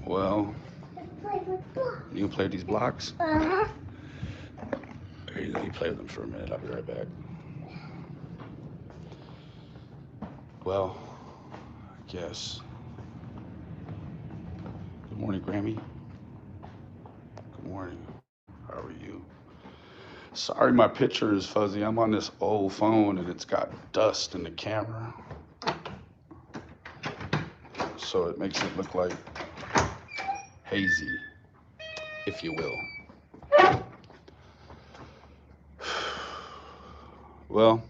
Well, you can play with these blocks? Uh-huh. Here you go. You play with them for a minute. I'll be right back. Well, I guess. Good morning, Grammy. Good morning. How are you? Sorry, my picture is fuzzy. I'm on this old phone and it's got dust in the camera. So it makes it look like hazy, if you will. Well,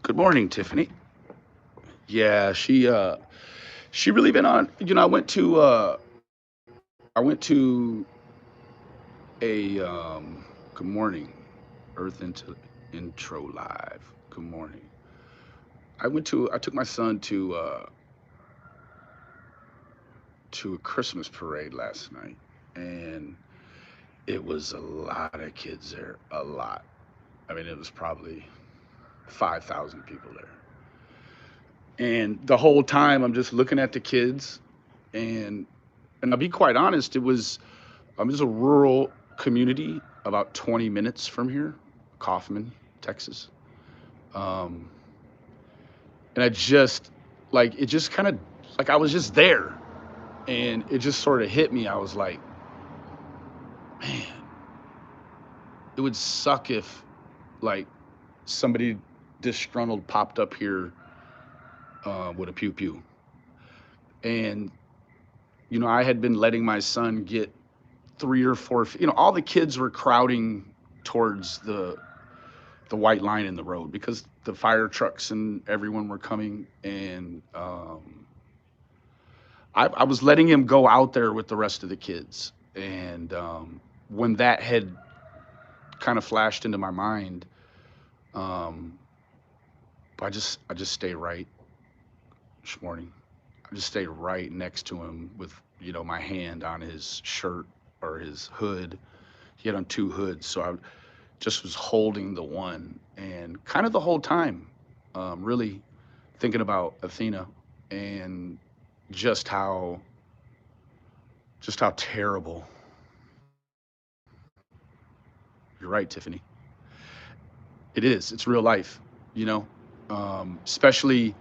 good morning, Tiffany. Yeah, she really been on. I went to a good morning, Earth into intro live. Good morning. I took my son to a Christmas parade last night, and it was a lot of kids there. A lot. I mean, it was probably 5,000 people there. And the whole time, I'm just looking at the kids, and I'll be quite honest, it was a rural community about 20 minutes from here, Kaufman, Texas. Um, and I just like it just kind of like I was just there, and it just sort of hit me. I was like, man, it would suck if like somebody disgruntled popped up here with a pew pew. And I had been letting my son get three or four. All the kids were crowding towards the white line in the road because the fire trucks and everyone were coming, and I was letting him go out there with the rest of the kids. And when that had kind of flashed into my mind, um, I just stay right this morning. I just stayed right next to him with my hand on his shirt or his hood. He had on two hoods, so I just was holding the one, and kind of the whole time, really thinking about Athena and just how terrible. You're right, Tiffany. It is. It's real life. You know, especially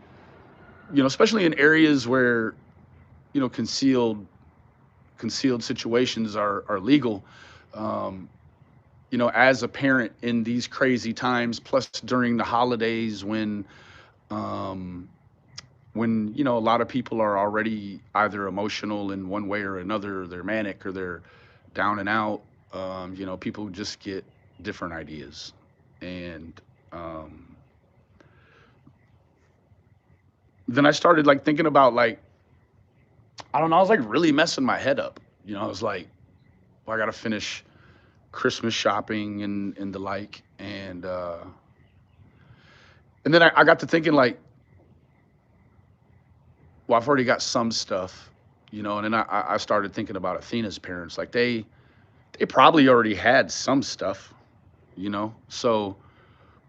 especially in areas where concealed situations are legal. Um, as a parent in these crazy times, plus during the holidays um, when a lot of people are already either emotional in one way or another, they're manic or they're down and out. People just get different ideas, and um, then I started like thinking about like I don't know. I was like really messing my head up. I was like, well, I got to finish Christmas shopping and the like, and then I got to thinking like, well, I've already got some stuff, and then I started thinking about Athena's parents. Like they probably already had some stuff, So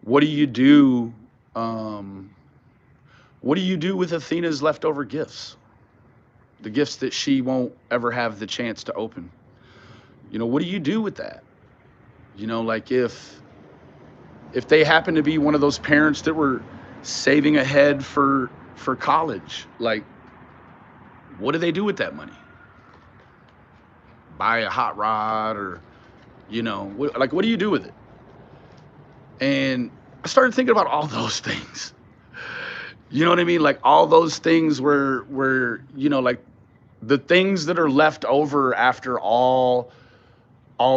what do you do? Um, what do you do with Athena's leftover gifts? The gifts that she won't ever have the chance to open. What do you do with that? Like if they happen to be one of those parents that were saving ahead for college, like what do they do with that money? Buy a hot rod or like what do you do with it? And I started thinking about all those things. You know what I mean? Like all those things where like the things that are left over after all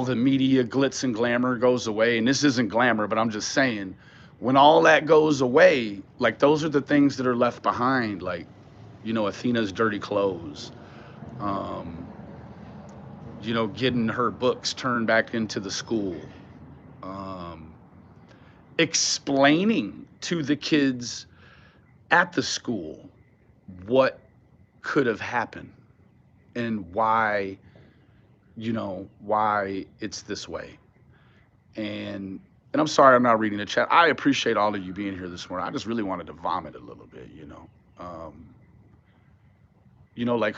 the media glitz and glamour goes away. And this isn't glamour, but I'm just saying, when all that goes away, like those are the things that are left behind, like Athena's dirty clothes, um, getting her books turned back into the school, um, explaining to the kids at the school what could have happened and why it's this way. And I'm sorry I'm not reading the chat. I appreciate all of you being here this morning. I just really wanted to vomit a little bit. Um, like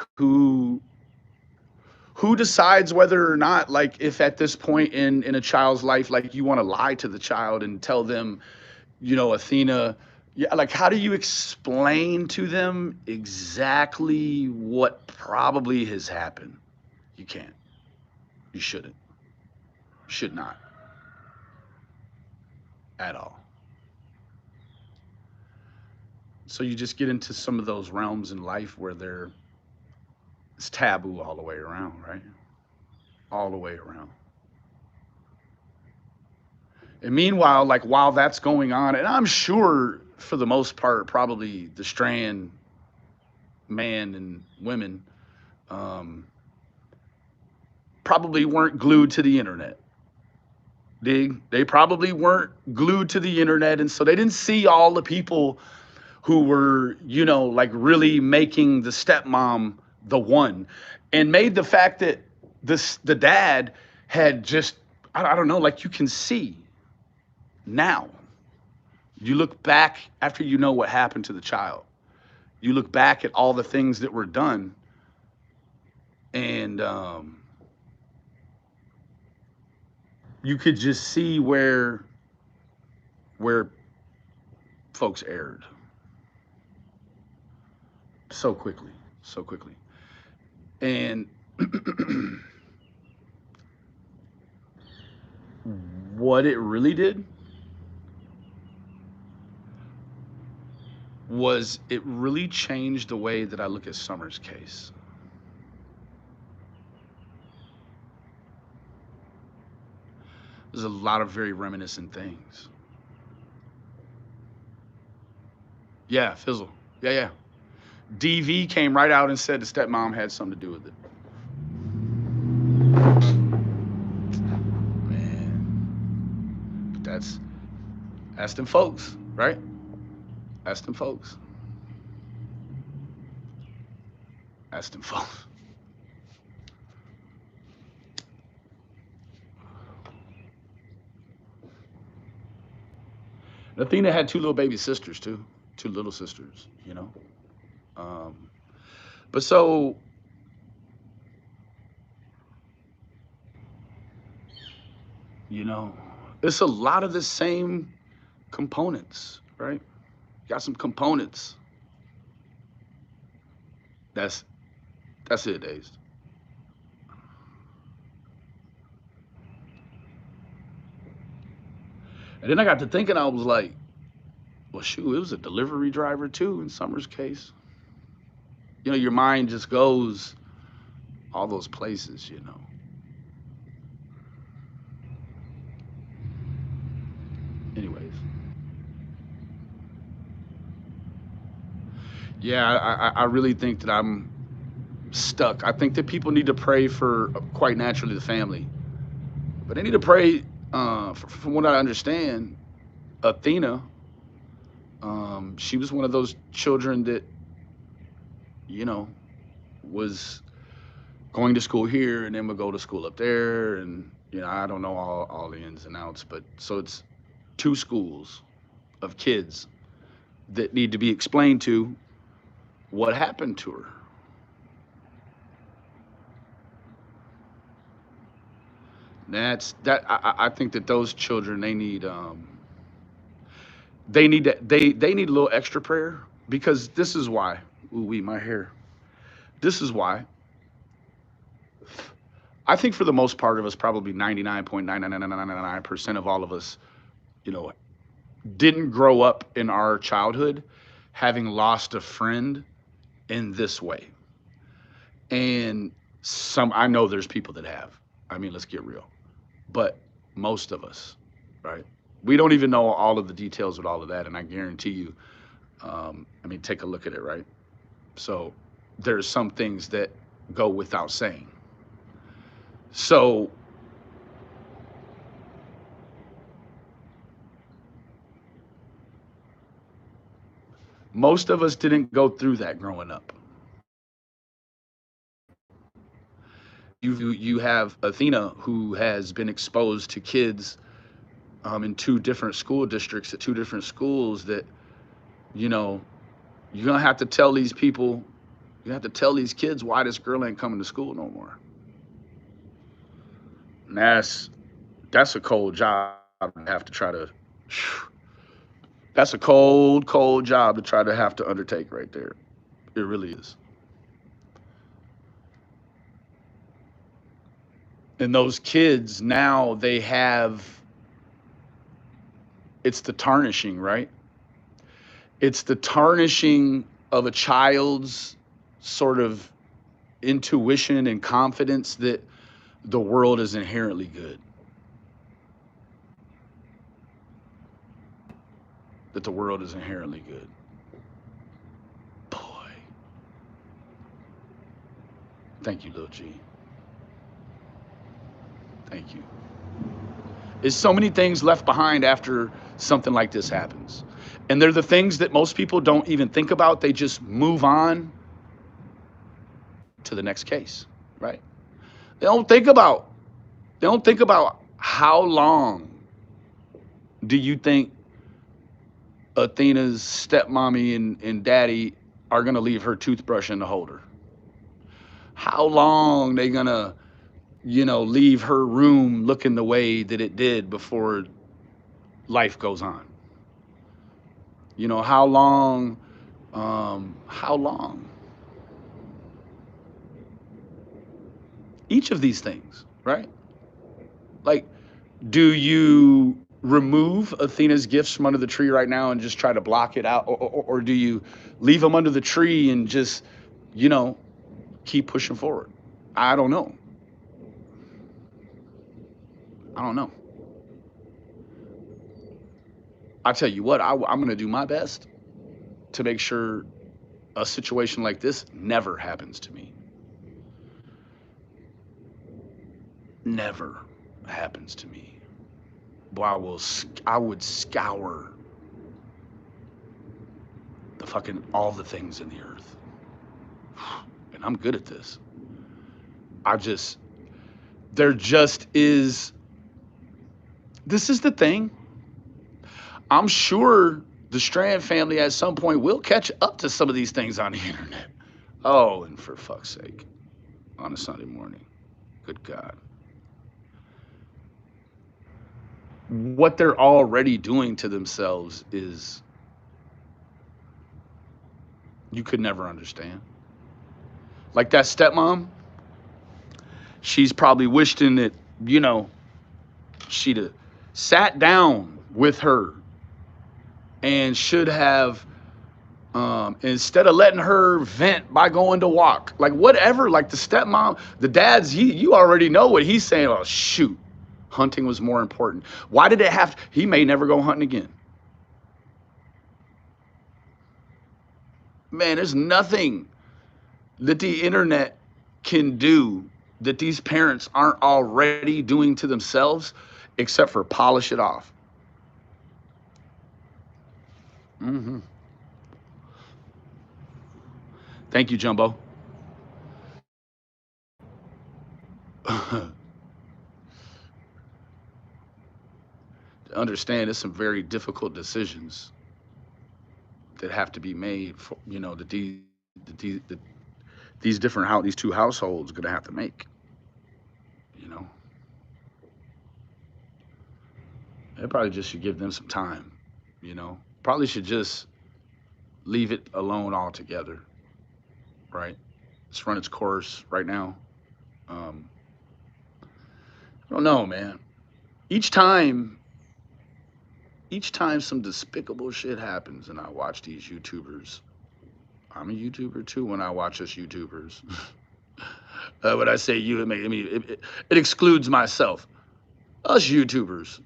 who decides whether or not, like, if at this point in a child's life, like, you want to lie to the child and tell them, Athena, yeah, like, how do you explain to them exactly what probably has happened? You can't. You shouldn't. Should not at all. So you just get into some of those realms in life where it's taboo all the way around, right? All the way around. And meanwhile, like, while that's going on, and I'm sure for the most part, probably the Strand man and women um, probably weren't glued to the internet. They probably weren't glued to the internet, and so they didn't see all the people who were, like, really making the stepmom the one, and made the fact that the dad had just, I don't know, like, you can see now. You look back after you know what happened to the child. You look back at all the things that were done, and you could just see where folks erred so quickly, so quickly. And what it really did was it really changed the way that I look at Summer's case. There's a lot of very reminiscent things. Yeah, Fizzle. Yeah, yeah. DV came right out and said the stepmom had something to do with it. Man, but that's them folks, right? That's them folks. That's them folks. Athena had two little baby sisters too, two little sisters. Um, but so, you know, it's a lot of the same components, right? Got some components. That's that's it, Days. And then I got to thinking, I was like, well, shoot, it was a delivery driver too in Summer's case. Your mind just goes all those places. Anyways, yeah, I really think that I'm stuck. I think that people need to pray for, quite naturally, the family, but they need to pray. From what I understand, Athena, she was one of those children that you know was going to school here and then would go to school up there, and I don't know all the ins and outs, but so it's two schools of kids that need to be explained to what happened to her. That's that. I think that those children, they need a little extra prayer, because this is why. Ooh, wee, my hair. This is why. I think for the most part of us, probably 99.99999% of all of us, you know, didn't grow up in our childhood having lost a friend in this way. And I know there's people that have. I mean, let's get real. But most of us, right? We don't even know all of the details with all of that. And I guarantee you, I mean, take a look at it, right? So there's some things that go without saying. So most of us didn't go through that growing up. You have Athena, who has been exposed to kids in two different school districts at two different schools that, you know, You're gonna have to tell these people, you have to tell these kids why this girl ain't coming to school no more. And that's a cold job to have to try to. That's a cold, cold job to try to have to undertake right there. It really is. And those kids now they have, it's the tarnishing, right? It's the tarnishing of a child's sort of intuition and confidence that the world is inherently good. That the world is inherently good. Boy. Thank you, Lil G. Thank you. There's so many things left behind after something like this happens. And they're the things that most people don't even think about. They just move on to the next case, right? They don't think about, they don't think about how long do you think Athena's stepmommy and daddy are gonna leave her toothbrush in the holder? How long they gonna, leave her room looking the way that it did before life goes on? How long, how long? Each of these things, right? Like, do you remove Athena's gifts from under the tree right now and just try to block it out? Or do you leave them under the tree and just, you know, keep pushing forward? I don't know. I don't know. I tell you what, I'm going to do my best to make sure a situation like this never happens to me. Never happens to me. Boy, I would scour the fucking all the things in the earth. And I'm good at this. There just is, this is the thing. I'm sure the Strand family at some point will catch up to some of these things on the internet. Oh, and for fuck's sake, on a Sunday morning. Good God. What they're already doing to themselves is, you could never understand. Like that stepmom, she's probably wishing that, she'd have sat down with her and should have, instead of letting her vent by going to walk, like whatever, like the stepmom, the dad's, you already know what he's saying. Oh, shoot, hunting was more important. Why did it have, he may never go hunting again. Man, there's nothing that the internet can do that these parents aren't already doing to themselves except for polish it off. Thank you, Jumbo. To understand, it's some very difficult decisions that have to be made for, that these two households are gonna have to make. They probably just should give them some time. Probably should just leave it alone altogether. Right? It's run its course right now. I don't know, man. Each time some despicable shit happens and I watch these YouTubers, I'm a YouTuber too when I watch us YouTubers. When I say you, it excludes myself. Us YouTubers,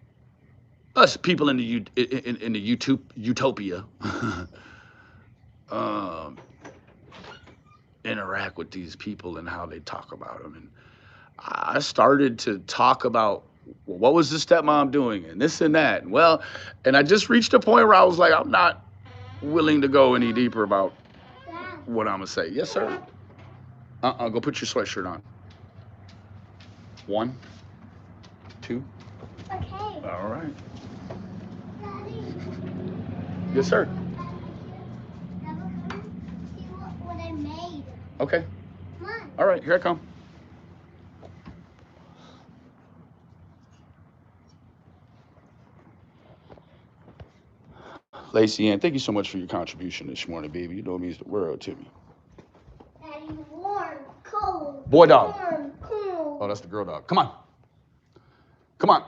us people in the in the YouTube utopia, interact with these people and how they talk about them. And I started to talk about, well, what was the stepmom doing and this and that. And I just reached a point where I was like, I'm not willing to go any deeper about what I'm gonna say. Yes, sir. Go put your sweatshirt on. 1, 2. Okay. All right. Daddy. Yes, sir. Okay. Come on. All right, here I come. Lacey Ann, thank you so much for your contribution this morning, baby. You know it means the world to me. Daddy, warm, cold. Boy dog. Warm, cold. Oh, that's the girl dog. Come on. Come on.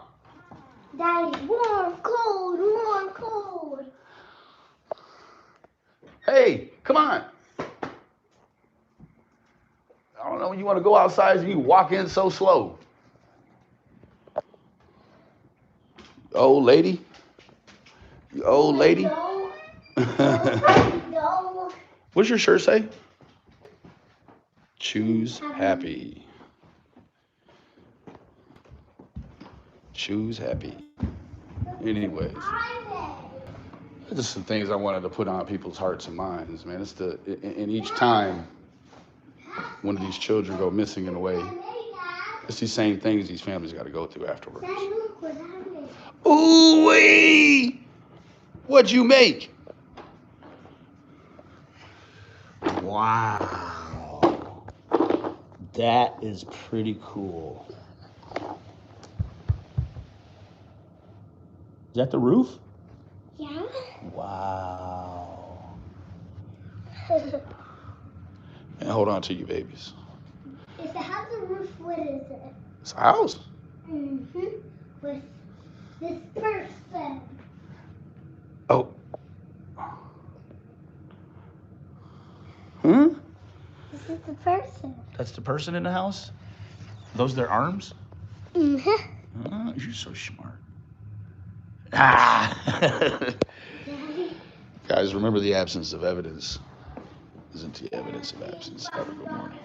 Daddy, warm, cold, warm, cold. Hey, come on. I don't know when you want to go outside and you walk in so slow. Old lady. You old lady. No. No. What's your shirt say? Choose happy. Choose happy. Anyways, just some things I wanted to put on people's hearts and minds, man. It's and each time one of these children go missing in a way, it's these same things these families got to go through afterwards. Ooh wee! What'd you make? Wow. That is pretty cool. Is that the roof? Yeah. Wow. And hold on to you, babies. Is the house a roof? What is it? It's a house. Mm-hmm. With this person. Oh. Huh? This is the person. That's the person in the house? Those their arms? Mm-hmm. You're so smart. Ah. Guys, remember the absence of evidence isn't the evidence of absence. Have a good morning.